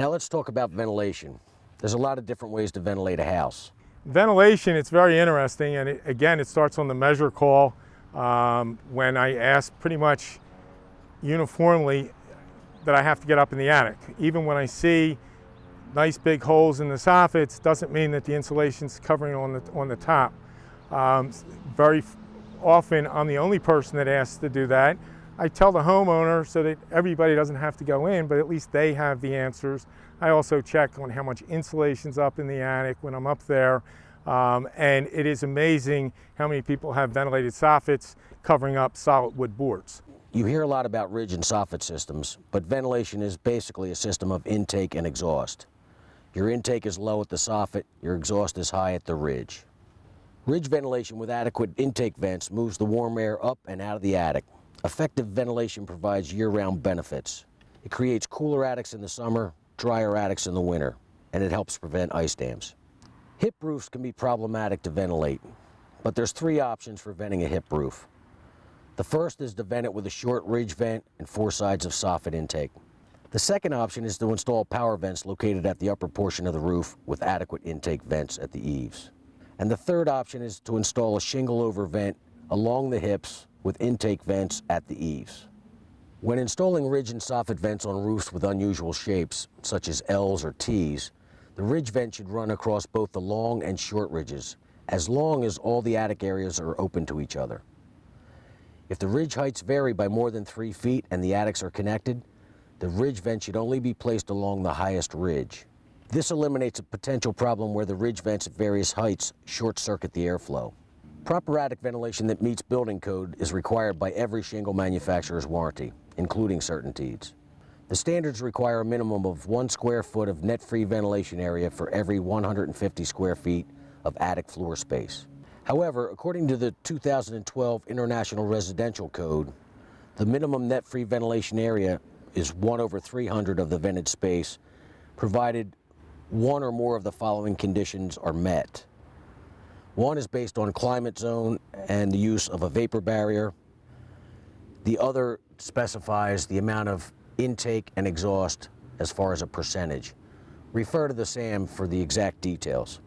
Now let's talk about ventilation. There's a lot of different ways to ventilate a house. Ventilation, it's very interesting, and again, it starts on the measure call when I ask pretty much uniformly that I have to get up in the attic. Even when I see nice big holes in the soffits, doesn't mean that the insulation's covering on the top. Very often, I'm the only person that asks to do that. I tell the homeowner so that everybody doesn't have to go in, but at least they have the answers. I also check on how much insulation's up in the attic when I'm up there. And it is amazing how many people have ventilated soffits covering up solid wood boards. You hear a lot about ridge and soffit systems, but ventilation is basically a system of intake and exhaust. Your intake is low at the soffit, your exhaust is high at the ridge. Ridge ventilation with adequate intake vents moves the warm air up and out of the attic. Effective ventilation provides year-round benefits. It creates cooler attics in the summer, drier attics in the winter, and it helps prevent ice dams. Hip roofs can be problematic to ventilate, but there's 3 options for venting a hip roof. The first is to vent it with a short ridge vent and 4 sides of soffit intake. The second option is to install power vents located at the upper portion of the roof with adequate intake vents at the eaves. And the third option is to install a shingle over vent along the hips with intake vents at the eaves. When installing ridge and soffit vents on roofs with unusual shapes, such as L's or T's, the ridge vent should run across both the long and short ridges, as long as all the attic areas are open to each other. If the ridge heights vary by more than 3 feet and the attics are connected, the ridge vent should only be placed along the highest ridge. This eliminates a potential problem where the ridge vents at various heights short-circuit the airflow. Proper attic ventilation that meets building code is required by every shingle manufacturer's warranty, including CertainTeed's. The standards require a minimum of 1 square foot of net-free ventilation area for every 150 square feet of attic floor space. However, according to the 2012 International Residential Code, the minimum net-free ventilation area is 1/300 of the vented space, provided one or more of the following conditions are met. One is based on climate zone and the use of a vapor barrier. The other specifies the amount of intake and exhaust as far as a percentage. Refer to the SAM for the exact details.